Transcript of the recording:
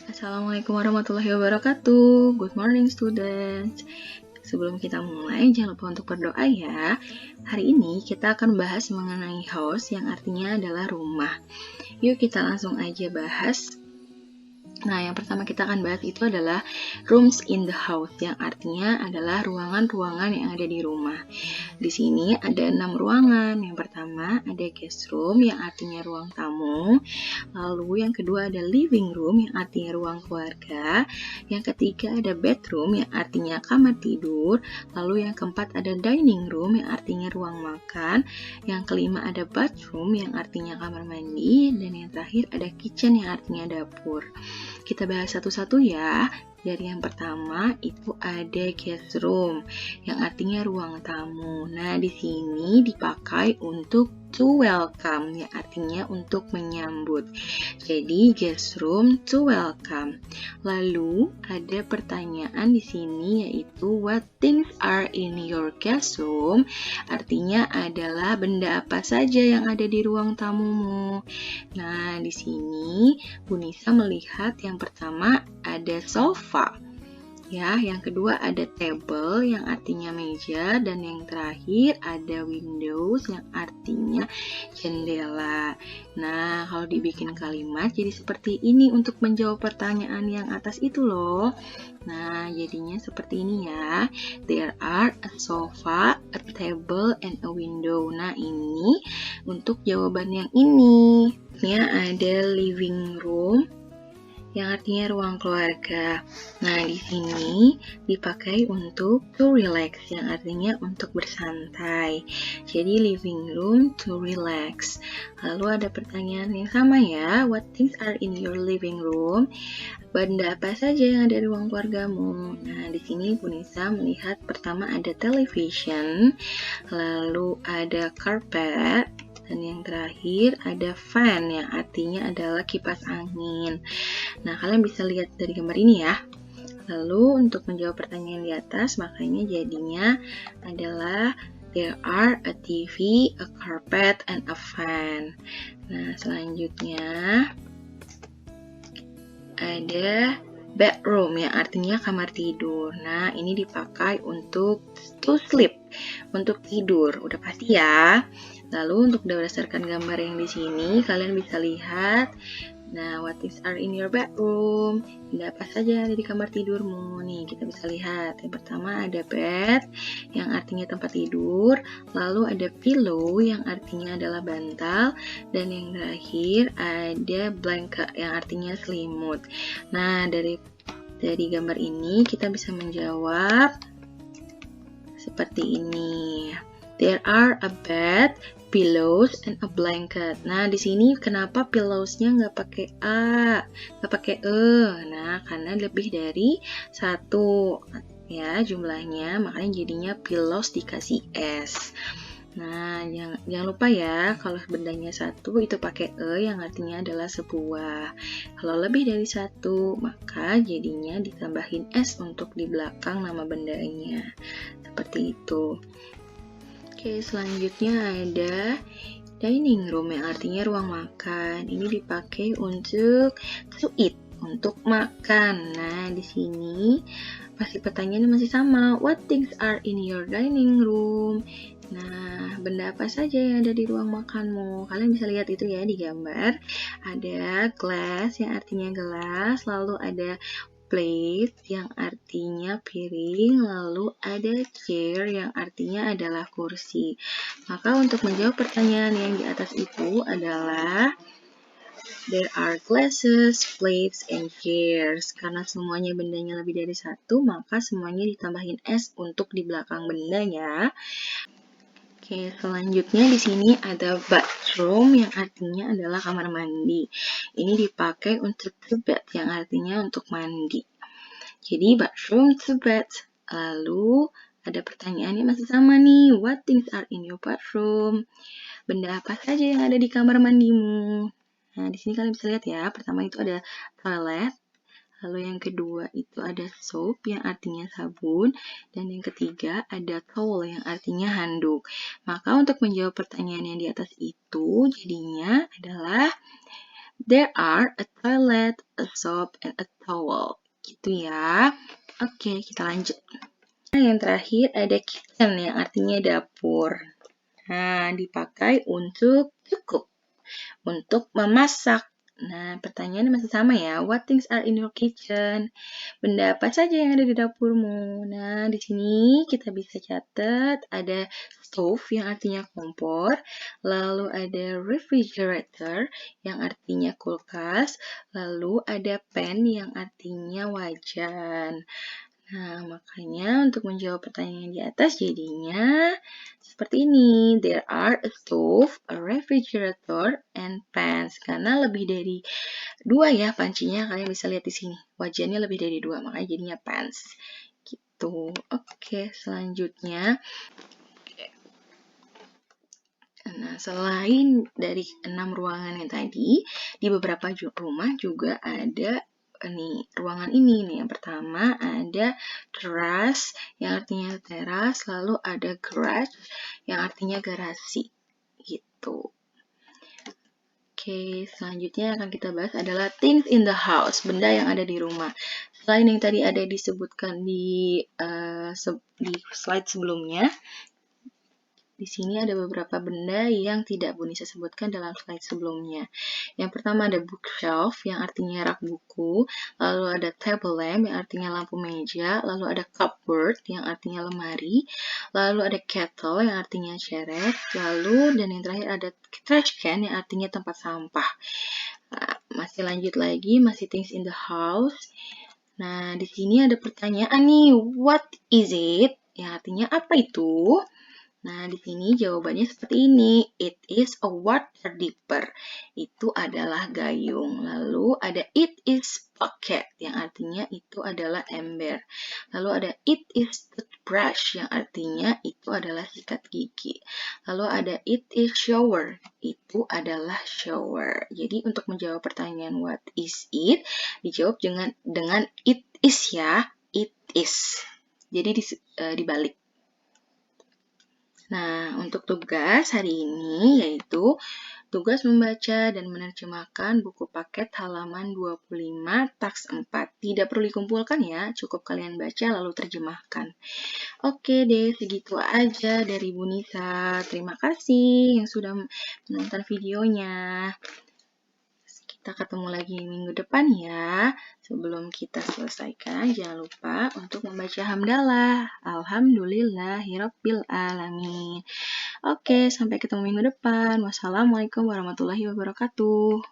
Assalamualaikum warahmatullahi wabarakatuh. Good morning students. Sebelum kita mulai, jangan lupa untuk berdoa ya. Hari ini kita akan bahas mengenai house yang artinya adalah rumah. Yuk kita langsung aja bahas. Nah, yang pertama kita akan bahas itu adalah rooms in the house, yang artinya adalah ruangan-ruangan yang ada di rumah. Di sini ada 6 ruangan. Yang pertama ada guest room, yang artinya ruang tamu. Lalu yang kedua ada living room, yang artinya ruang keluarga. Yang ketiga ada bedroom, yang artinya kamar tidur. Lalu yang keempat ada dining room, yang artinya ruang makan. Yang kelima ada bathroom, yang artinya kamar mandi. Dan yang terakhir ada kitchen, yang artinya dapur. Kita bahas satu-satu ya. Dari yang pertama itu ada guest room, yang artinya ruang tamu. Nah, di sini dipakai untuk to welcome, yang artinya untuk menyambut. Jadi guest room to welcome. Lalu ada pertanyaan di sini yaitu what things are in your guest room? Artinya adalah benda apa saja yang ada di ruang tamumu. Nah, di sini Bu Nisa melihat yang pertama ada sofa. Ya, yang kedua ada table yang artinya meja, dan yang terakhir ada windows yang artinya jendela. Nah, kalau dibikin kalimat jadi seperti ini untuk menjawab pertanyaan yang atas itu loh. Nah, jadinya seperti ini ya. There are a sofa, a table, and a window. Nah, ini untuk jawaban yang ini. Ya, ada living room, yang artinya ruang keluarga. Nah, di sini dipakai untuk to relax, yang artinya untuk bersantai. Jadi living room to relax. Lalu ada pertanyaan yang sama ya, what things are in your living room? Benda apa saja yang ada di ruang keluargamu? Nah, di sini Bu Nisa melihat pertama ada television, lalu ada carpet, dan yang terakhir ada fan, yang artinya adalah kipas angin. Nah, kalian bisa lihat dari gambar ini ya. Lalu untuk menjawab pertanyaan di atas, makanya jadinya adalah there are a TV, a carpet, and a fan. Nah, selanjutnya ada bedroom, yang artinya kamar tidur. Nah, ini dipakai untuk to sleep, untuk tidur. Udah pasti ya. Lalu untuk berdasarkan gambar yang di sini, kalian bisa lihat. Nah, what things are in your bedroom? Benda apa saja yang ada di kamar tidurmu? Nih, kita bisa lihat. Yang pertama ada bed, yang artinya tempat tidur. Lalu ada pillow, yang artinya adalah bantal. Dan yang terakhir ada blanket, yang artinya selimut. Nah, dari gambar ini kita bisa menjawab seperti ini. There are a bed, pillows, and a blanket. Nah, di sini kenapa pillows-nya nggak pakai A, nggak pakai E? Nah, karena lebih dari satu ya jumlahnya, makanya jadinya pillows dikasih S. Nah, jangan lupa ya, kalau bendanya satu itu pakai E, yang artinya adalah sebuah. Kalau lebih dari satu, maka jadinya ditambahin S untuk di belakang nama bendanya. Seperti itu. Oke, selanjutnya ada dining room, yang artinya ruang makan. Ini dipakai untuk to eat, untuk makan. Nah, di sini pertanyaannya masih sama. What things are in your dining room? Nah, benda apa saja yang ada di ruang makanmu? Kalian bisa lihat itu ya di gambar. Ada glass, yang artinya gelas. Lalu ada plate, yang artinya piring, lalu ada chair, yang artinya adalah kursi. Maka untuk menjawab pertanyaan yang di atas itu adalah there are glasses, plates, and chairs. Karena semuanya bendanya lebih dari satu, maka semuanya ditambahin S untuk di belakang bendanya. Oke, selanjutnya di sini ada bathroom, yang artinya adalah kamar mandi. Ini dipakai untuk to bed, yang artinya untuk mandi. Jadi bathroom to bed. Lalu ada pertanyaannya masih sama nih. What things are in your bathroom? Benda apa saja yang ada di kamar mandimu? Nah, di sini kalian bisa lihat ya. Pertama itu ada toilet. Lalu yang kedua itu ada soap, yang artinya sabun. Dan yang ketiga ada towel, yang artinya handuk. Maka untuk menjawab pertanyaan yang di atas itu jadinya adalah There are a toilet, a soap, and a towel. Gitu ya. Oke, kita lanjut. Nah, yang terakhir ada kitchen yang artinya dapur. Nah, dipakai untuk cukup, untuk memasak. Nah, pertanyaannya masih sama ya. What things are in your kitchen? Benda apa saja yang ada di dapurmu? Nah, di sini kita bisa catat ada stove yang artinya kompor, lalu ada refrigerator yang artinya kulkas, lalu ada pan yang artinya wajan. Nah, makanya untuk menjawab pertanyaan di atas jadinya seperti ini. There are a stove, a refrigerator, and pans. Karena lebih dari 2 ya pancinya, kalian bisa lihat di sini. Wajannya lebih dari 2, makanya jadinya pans. Gitu. Oke, selanjutnya. Nah, selain dari 6 ruangan yang tadi, di beberapa rumah juga ada ruangan ini nih. Yang pertama ada terrace yang artinya teras, lalu ada garage yang artinya garasi. Gitu. Oke, selanjutnya akan kita bahas adalah things in the house, benda yang ada di rumah. Selain yang tadi ada disebutkan di slide sebelumnya, di sini ada beberapa benda yang tidak Bu Nisa sebutkan dalam slide sebelumnya. Yang pertama ada bookshelf yang artinya rak buku, lalu ada table lamp yang artinya lampu meja, lalu ada cupboard yang artinya lemari, lalu ada kettle yang artinya ceret, lalu dan yang terakhir ada trash can yang artinya tempat sampah. Nah, masih lanjut lagi, masih things in the house. Nah, di sini ada pertanyaan nih, what is it? Yang artinya apa itu? Nah, di sini jawabannya seperti ini. It is a water dipper. Itu adalah gayung. Lalu ada it is bucket, yang artinya itu adalah ember. Lalu ada it is toothbrush, yang artinya itu adalah sikat gigi. Lalu ada it is shower, itu adalah shower. Jadi untuk menjawab pertanyaan what is it, dijawab dengan it is ya, it is. Jadi dibalik. Nah, untuk tugas hari ini yaitu tugas membaca dan menerjemahkan buku paket halaman 25 taks 4. Tidak perlu dikumpulkan ya, cukup kalian baca lalu terjemahkan. Oke deh, segitu aja dari Bu Nisa. Terima kasih yang sudah menonton videonya. Kita ketemu lagi minggu depan ya. Sebelum kita selesaikan, jangan lupa untuk membaca hamdalah. Alhamdulillahirabbil alamin. Oke, sampai ketemu minggu depan. Wassalamualaikum warahmatullahi wabarakatuh.